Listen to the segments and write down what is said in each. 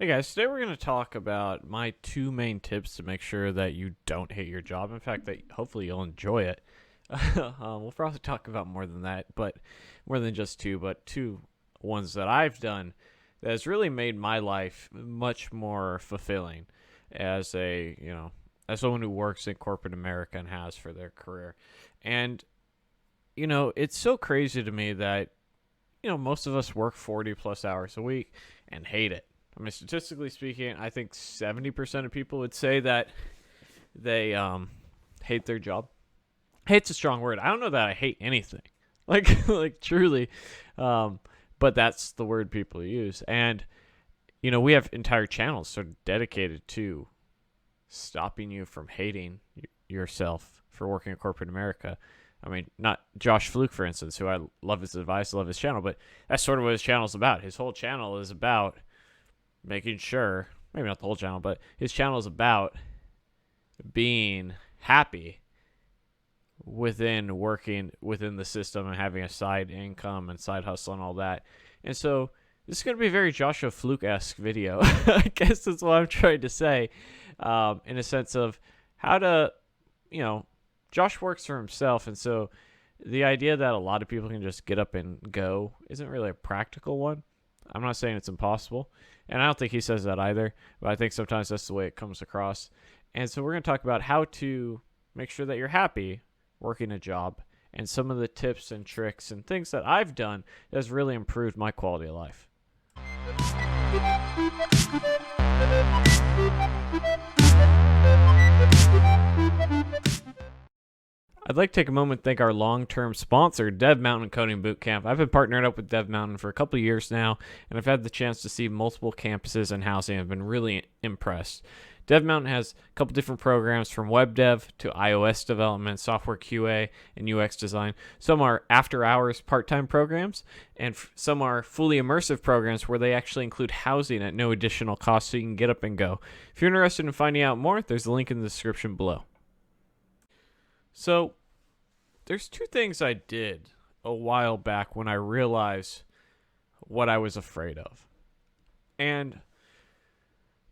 Hey guys, today we're going to talk about my two main tips to make sure that you don't hate your job. In fact, that hopefully you'll enjoy it. We'll probably talk about more than that, but more than just two, but two ones that I've done that has really made my life much more fulfilling as as someone who works in corporate America and has for their career. And it's so crazy to me that most of us work 40 plus hours a week and hate it. I mean, statistically speaking, I think 70% of people would say that they hate their job. Hate's a strong word. I don't know that I hate anything, like truly, but that's the word people use. And we have entire channels sort of dedicated to stopping you from hating yourself for working in corporate America. I mean, not Josh Fluke, for instance, who I love his advice, love his channel, but that's sort of what his channel is about. His whole channel is about making sure, maybe not the whole channel, but his channel is about being happy within working within the system and having a side income and side hustle and all that. And so this is going to be a very Joshua Fluke-esque video. I guess that's what I'm trying to say, in a sense of how to, Josh works for himself, and so the idea that a lot of people can just get up and go isn't really a practical one. I'm not saying it's impossible, and I don't think he says that either, but I think sometimes that's the way it comes across. And so we're going to talk about how to make sure that you're happy working a job and some of the tips and tricks and things that I've done that has really improved my quality of life. I'd like to take a moment to thank our long-term sponsor, Dev Mountain Coding Bootcamp. I've been partnered up with Dev Mountain for a couple of years now, and I've had the chance to see multiple campuses and housing. I've been really impressed. Dev Mountain has a couple different programs from web dev to iOS development, software QA, and UX design. Some are after-hours part-time programs, and some are fully immersive programs where they actually include housing at no additional cost so you can get up and go. If you're interested in finding out more, there's a link in the description below. So, there's two things I did a while back when I realized what I was afraid of. And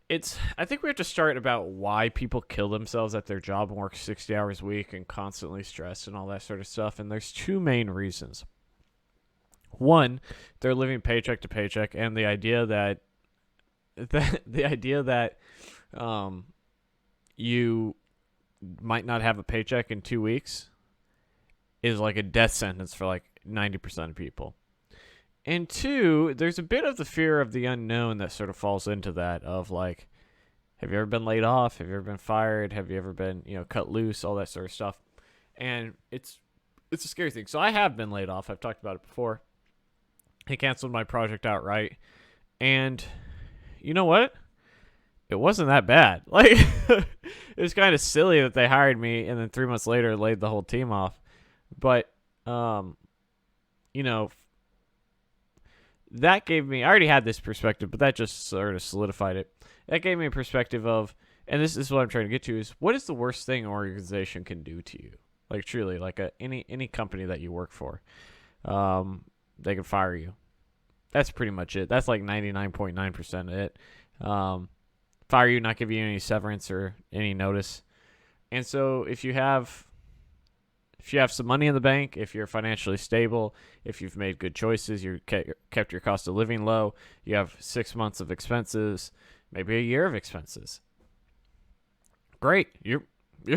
I think we have to start about why people kill themselves at their job and work 60 hours a week and constantly stressed and all that sort of stuff. And there's two main reasons. One, they're living paycheck to paycheck, and the idea that you might not have a paycheck in 2 weeks is like a death sentence for like 90% of people. And two, there's a bit of the fear of the unknown that sort of falls into that of like, have you ever been laid off? Have you ever been fired? Have you ever been, cut loose? All that sort of stuff. And it's a scary thing. So I have been laid off. I've talked about it before. They canceled my project outright. And you know what? It wasn't that bad. Like, it was kind of silly that they hired me and then 3 months later laid the whole team off. But, that gave me, I already had this perspective, but that just sort of solidified it. That gave me a perspective of, and this is what I'm trying to get to, is what is the worst thing an organization can do to you? Like, truly, like any company that you work for, they can fire you. That's pretty much it. That's like 99.9% of it. Fire you, not give you any severance or any notice. And so if you have some money in the bank, if you're financially stable, if you've made good choices, you kept your cost of living low, you have 6 months of expenses, maybe a year of expenses. Great. You're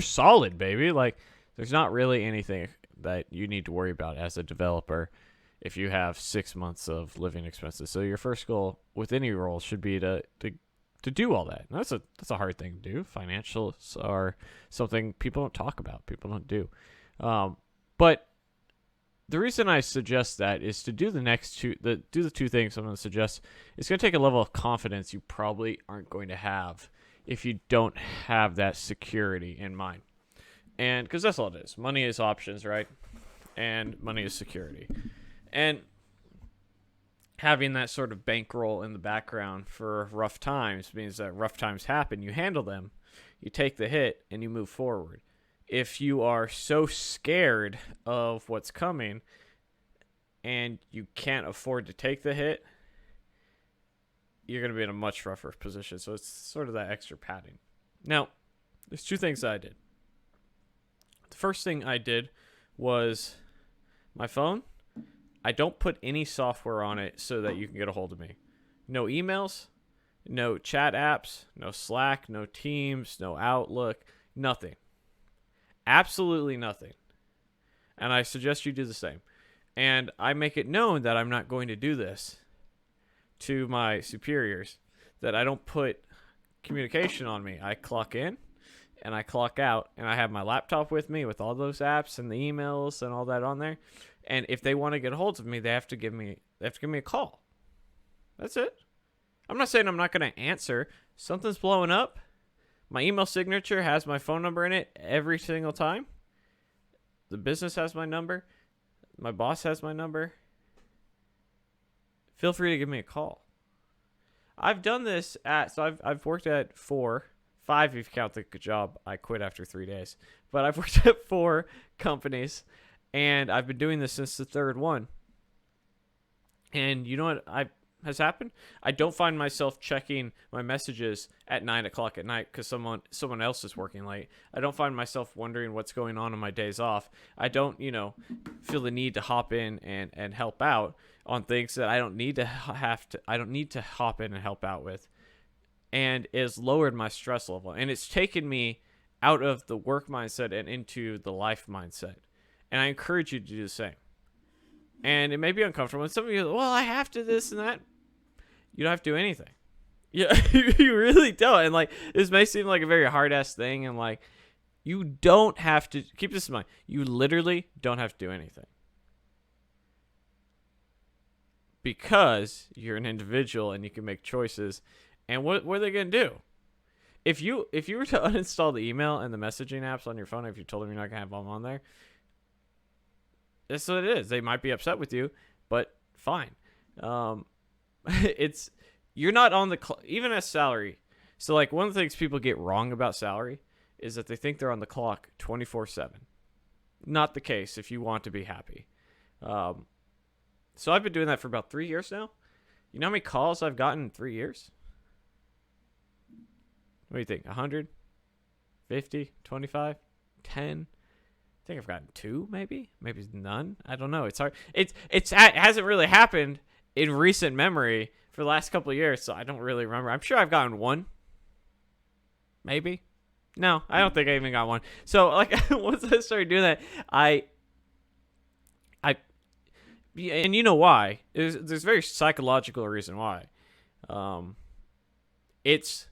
solid, baby. Like, there's not really anything that you need to worry about as a developer if you have 6 months of living expenses. So your first goal with any role should be to do all that. And that's a hard thing to do. Financials are something people don't talk about. People don't do. But the reason I suggest that is to do the two things I'm going to suggest. It's going to take a level of confidence you probably aren't going to have if you don't have that security in mind. And because that's all it is. Money is options, right? And money is security. And having that sort of bankroll in the background for rough times means that rough times happen, you handle them, you take the hit, and you move forward. If you are so scared of what's coming and you can't afford to take the hit, you're going to be in a much rougher position. So it's sort of that extra padding. Now, there's two things that I did. The first thing I did was my phone. I don't put any software on it so that you can get a hold of me. No emails, no chat apps, no Slack, no Teams, no Outlook, nothing. Absolutely nothing. And I suggest you do the same. And I make it known that I'm not going to do this to my superiors, that I don't put communication on me. I clock in and I clock out, and I have my laptop with me with all those apps and the emails and all that on there. And if they want to get a hold of me, they have to give me a call. That's it. I'm not saying I'm not going to answer. Something's blowing up. My email signature has my phone number in it every single time. The business has my number. My boss has my number. Feel free to give me a call. I've done this I've worked at 5 if you count the job I quit after 3 days. But I've worked at 4 companies, and I've been doing this since the third one. And you know what has happened? I don't find myself checking my messages at 9 o'clock at night because someone else is working late. I don't find myself wondering what's going on my days off. I don't, feel the need to hop in and help out on things that I don't need to hop in and help out with. And it's lowered my stress level. And it's taken me out of the work mindset and into the life mindset. And I encourage you to do the same. And it may be uncomfortable. And some of you are, well, I have to this and that. You don't have to do anything. Yeah, you really don't. And this may seem like a very hard-ass thing. And you don't have to, keep this in mind. You literally don't have to do anything. Because you're an individual and you can make choices. And what are they going to do? If you were to uninstall the email and the messaging apps on your phone, if you told them you're not going to have them on there, that's what it is. They might be upset with you, but fine. You're not on even as salary. So one of the things people get wrong about salary is that they think they're on the clock 24/7. Not the case if you want to be happy. So I've been doing that for about 3 years now. You know how many calls I've gotten in 3 years? What do you think? 100? 50? 25? 10? I think I've gotten 2, maybe none. I don't know. It's hard. It hasn't really happened in recent memory for the last couple of years, so I don't really remember. I'm sure I've gotten 1, maybe. No, I don't think I even got 1. So once I started doing that, and you know why? There's a very psychological reason why. It's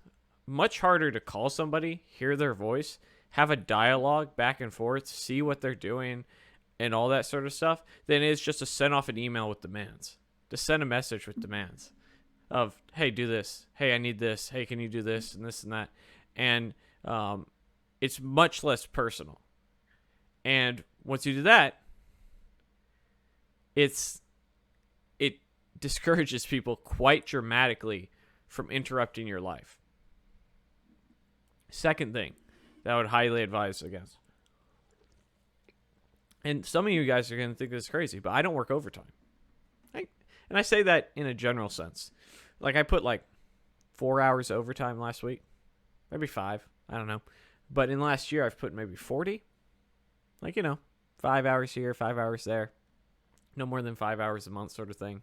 much harder to call somebody, hear their voice, have a dialogue back and forth, see what they're doing, and all that sort of stuff, than it is just to send off an email with demands. To send a message with demands of, hey, do this. Hey, I need this. Hey, can you do this and this and that? And it's much less personal. And once you do that, it discourages people quite dramatically from interrupting your life. Second thing that I would highly advise against. And some of you guys are going to think this is crazy, but I don't work overtime. And I say that in a general sense. I put 4 hours overtime last week. Maybe 5. I don't know. But in last year, I've put maybe 40. 5 hours here, 5 hours there. No more than 5 hours a month sort of thing.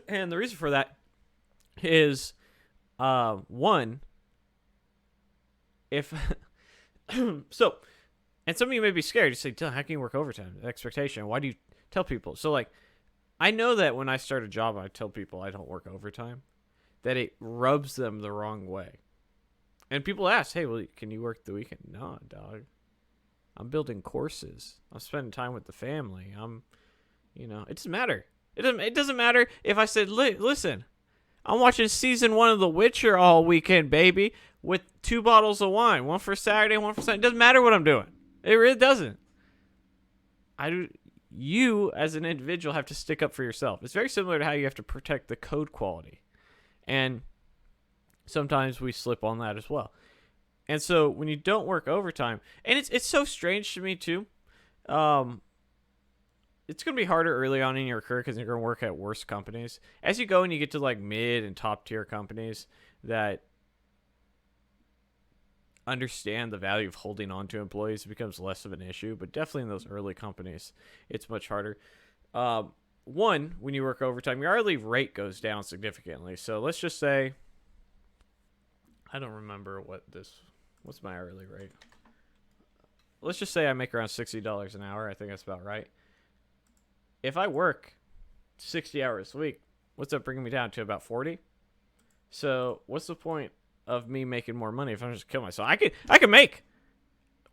And the reason for that is, one, if... so, and some of you may be scared. You say, Dylan, how can you work overtime? Expectation. Why do you tell people? So, I know that when I start a job, I tell people I don't work overtime, that it rubs them the wrong way. And people ask, hey, well, can you work the weekend? No, dog. I'm building courses. I'm spending time with the family. It doesn't matter. It doesn't matter if I said, listen, I'm watching season 1 of The Witcher all weekend, baby, with 2 bottles of wine, one for Saturday, one for Sunday. It doesn't matter what I'm doing. It really doesn't. You, as an individual, have to stick up for yourself. It's very similar to how you have to protect the code quality. And sometimes we slip on that as well. And so when you don't work overtime, and it's so strange to me too. it's going to be harder early on in your career because you're going to work at worse companies. As you go and you get to like mid and top tier companies that understand the value of holding on to employees, it becomes less of an issue. But definitely in those early companies, it's much harder. One, when you work overtime, your hourly rate goes down significantly. So let's just say, I don't remember what's my hourly rate. Let's just say I make around $60 an hour. I think that's about right. If I work 60 hours a week, what's that bringing me down to? About 40? So what's the point of me making more money if I'm just killing myself?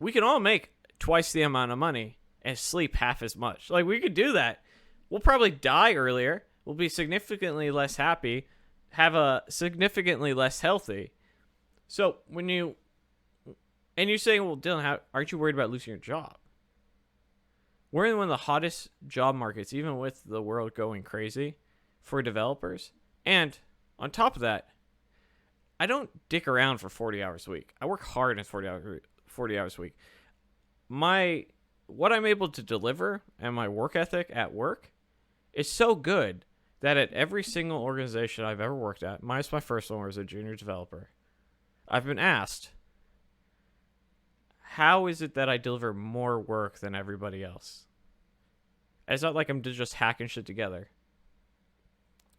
We can all make twice the amount of money and sleep half as much. Like, we could do that. We'll probably die earlier. We'll be significantly less happy, have a significantly less healthy. So when you're saying, well, Dylan, aren't you worried about losing your job? We're in one of the hottest job markets, even with the world going crazy, for developers. And on top of that, I don't dick around for 40 hours a week. I work hard in 40 hours a week. What I'm able to deliver and my work ethic at work is so good that at every single organization I've ever worked at, minus my first one where I was a junior developer, I've been asked, how is it that I deliver more work than everybody else? It's not like I'm just hacking shit together.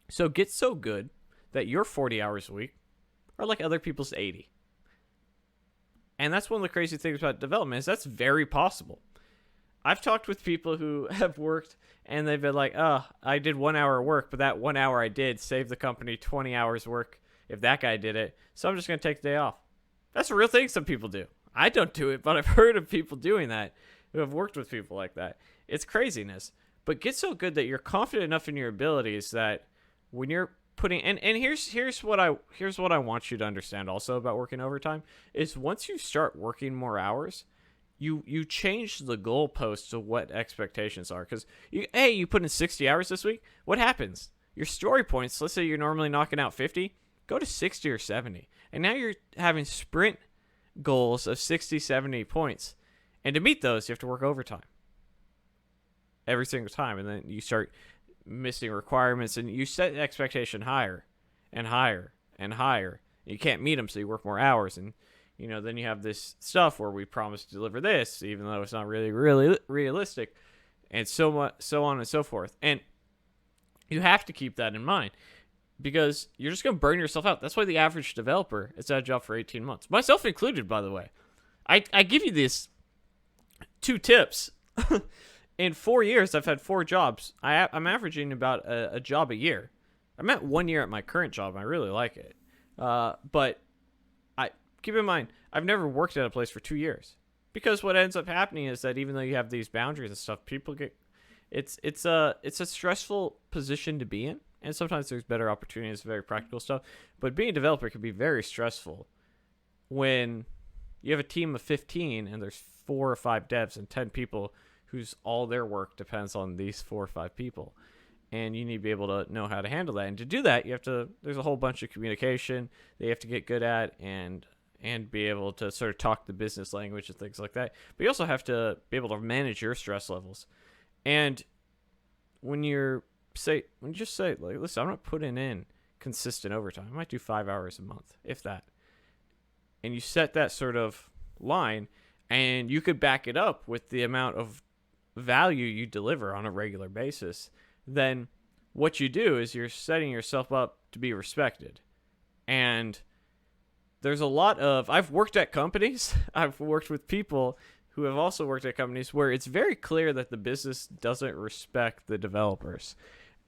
So get so good that your 40 hours a week are like other people's 80. And that's one of the crazy things about development is that's very possible. I've talked with people who have worked and they've been like, oh, I did 1 hour of work, but that 1 hour I did saved the company 20 hours work if that guy did it. So I'm just going to take the day off. That's a real thing some people do. I don't do it, but I've heard of people doing that who have worked with people like that. It's craziness. But get so good that you're confident enough in your abilities that when you're putting and here's what I want you to understand also about working overtime is once you start working more hours, you change the goalposts to what expectations are. Because you put in 60 hours this week, what happens? Your story points, let's say you're normally knocking out 50, go to 60 or 70. And now you're having sprint goals of 60, 70 points. And to meet those, you have to work overtime every single time. And then you start missing requirements and you set the expectation higher and higher and higher. You can't meet them, so you work more hours. And, then you have this stuff where we promise to deliver this, even though it's not really realistic, and so on and so forth. And you have to keep that in mind, because you're just going to burn yourself out. That's why the average developer is at a job for 18 months. Myself included, by the way. I give you these 2 tips. In 4 years, I've had 4 jobs. I'm averaging about a job a year. I'm at 1 year at my current job. And I really like it. But keep in mind, I've never worked at a place for 2 years. Because what ends up happening is that even though you have these boundaries and stuff, people get... It's a stressful position to be in. And sometimes there's better opportunities, very practical stuff. But being a developer can be very stressful when you have a team of 15 and there's 4 or 5 devs and 10 people whose all their work depends on these 4 or 5 people. And you need to be able to know how to handle that. And to do that, there's a whole bunch of communication that you have to get good at and be able to sort of talk the business language and things like that. But you also have to be able to manage your stress levels. And when you just say, like, listen, I'm not putting in consistent overtime. I might do 5 hours a month, if that. And you set that sort of line, and you could back it up with the amount of value you deliver on a regular basis. Then what you do is you're setting yourself up to be respected. And there's a lot of... I've worked at companies. I've worked with people who have also worked at companies where it's very clear that the business doesn't respect the developers.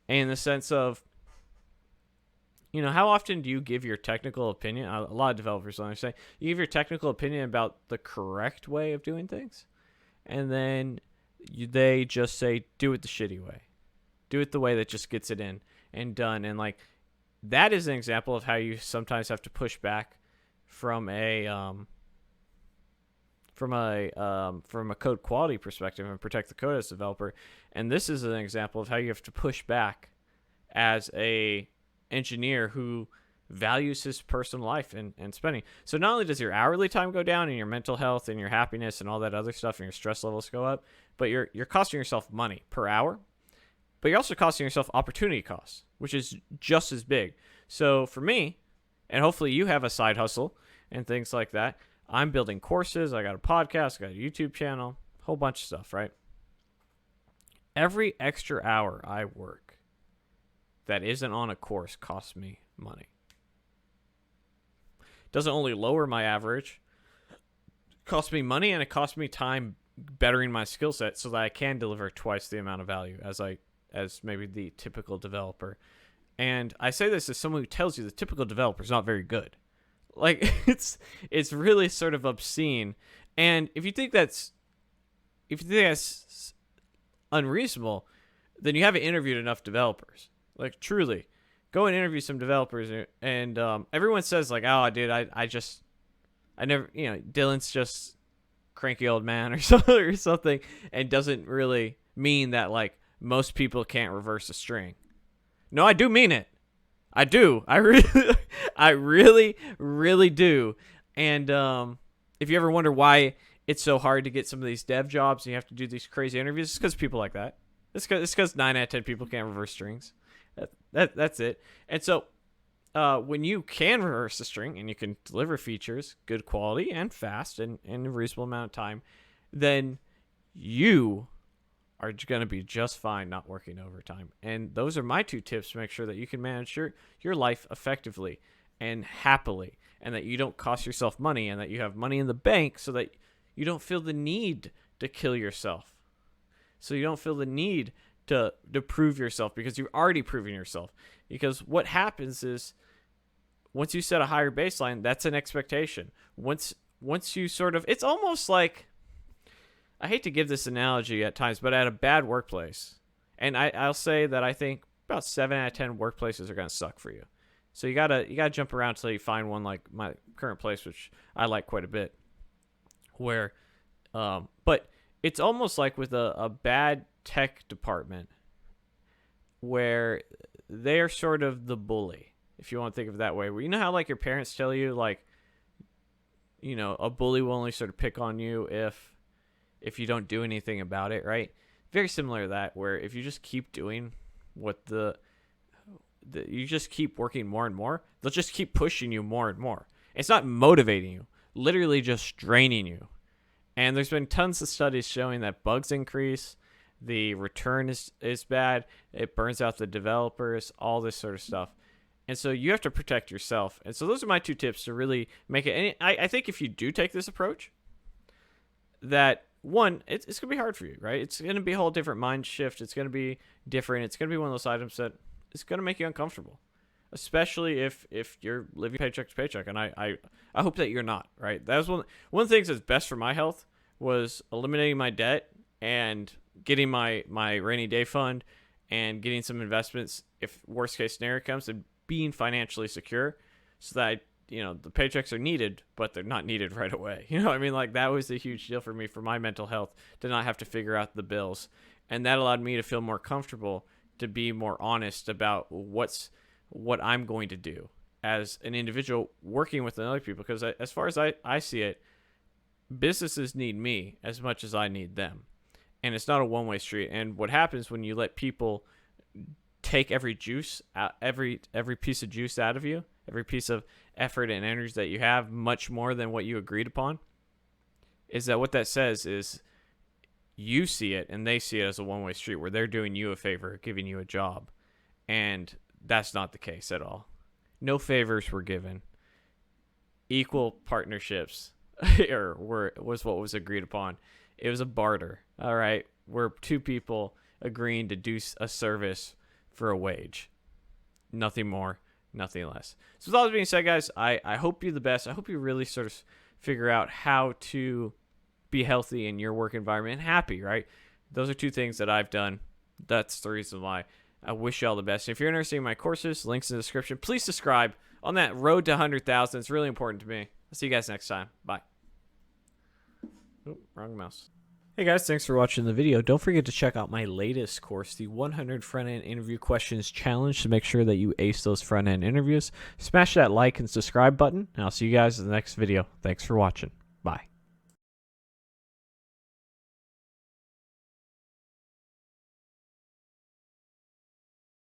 In the sense of, how often do you give your technical opinion? A lot of developers don't understand. You give your technical opinion about the correct way of doing things, and then they just say, do it the shitty way. Do it the way that just gets it in and done. And, like, that is an example of how you sometimes have to push back from a code quality perspective and protect the code as a developer. And this is an example of how you have to push back as a engineer who values his personal life and spending. So not only does your hourly time go down and your mental health and your happiness and all that other stuff and your stress levels go up, but you're costing yourself money per hour, but you're also costing yourself opportunity costs, which is just as big. So for me, and hopefully you have a side hustle and things like that, I'm building courses, I got a podcast, I got a YouTube channel, a whole bunch of stuff, right? Every extra hour I work that isn't on a course costs me money. Doesn't only lower my average, it costs me money, and it costs me time bettering my skill set so that I can deliver twice the amount of value as maybe the typical developer. And I say this as someone who tells you the typical developer is not very good. Like it's really sort of obscene. And if you think that's unreasonable, then you haven't interviewed enough developers. Like truly, go and interview some developers. And everyone says like, oh, dude, I never, Dylan's just cranky old man or something, and doesn't really mean that like most people can't reverse a string. No, I do mean it. I do. I really do. And if you ever wonder why it's so hard to get some of these dev jobs and you have to do these crazy interviews, it's because people like that. It's because 9 out of 10 people can't reverse strings. That's it. And so when you can reverse a string and you can deliver features, good quality and fast and in a reasonable amount of time, then you are going to be just fine not working overtime. And those are my 2 tips to make sure that you can manage your life effectively and happily, and that you don't cost yourself money, and that you have money in the bank so that you don't feel the need to kill yourself. So you don't feel the need to prove yourself, because you're already proving yourself. Because what happens is once you set a higher baseline, that's an expectation. Once you sort of, it's almost like, I hate to give this analogy at times, but at a bad workplace, and I'll say that I think about 7 out of 10 workplaces are going to suck for you. So you gotta jump around until you find one like my current place, which I like quite a bit. Where, but it's almost like with a bad tech department, where they're sort of the bully, if you want to think of it that way. Where, you know how like your parents tell you like, a bully will only sort of pick on you if you don't do anything about it, right? Very similar to that, where if you just keep doing what you just keep working more and more, they'll just keep pushing you more and more. It's not motivating you, literally just draining you. And there's been tons of studies showing that bugs increase, the return is bad, it burns out the developers, all this sort of stuff. And so you have to protect yourself. And so those are my 2 tips to really make it. And I think if you do take this approach, that one, it's going to be hard for you, right? It's going to be a whole different mind shift. It's going to be different. It's going to be one of those items that it's going to make you uncomfortable, especially if you're living paycheck to paycheck. And I hope that you're not, right? That was one of the things that's best for my health, was eliminating my debt and getting my rainy day fund and getting some investments if worst case scenario comes, and being financially secure so that the paychecks are needed, but they're not needed right away. Like that was a huge deal for me, for my mental health, to not have to figure out the bills. And that allowed me to feel more comfortable, to be more honest about what I'm going to do as an individual working with other people. Because as far as I see it, businesses need me as much as I need them. And it's not a one-way street. And what happens when you let people take every juice out, every piece of juice out of you, every piece of effort and energy that you have, much more than what you agreed upon, is that what that says is you see it and they see it as a one-way street, where they're doing you a favor, giving you a job. And that's not the case at all. No favors were given. Equal partnerships was what was agreed upon. It was a barter, all right, where 2 people agreeing to do a service for a wage. Nothing more, nothing less. So with all that being said, guys, I hope you're the best. I hope you really sort of figure out how to be healthy in your work environment and happy, right? Those are 2 things that I've done. That's the reason why I wish you all the best. If you're interested in my courses, links in the description. Please subscribe on that road to 100,000. It's really important to me. I'll see you guys next time. Bye. Oh, wrong mouse. Hey guys, thanks for watching the video. Don't forget to check out my latest course, the 100 Front-End Interview Questions Challenge, to make sure that you ace those front-end interviews. Smash that like and subscribe button, and I'll see you guys in the next video. Thanks for watching.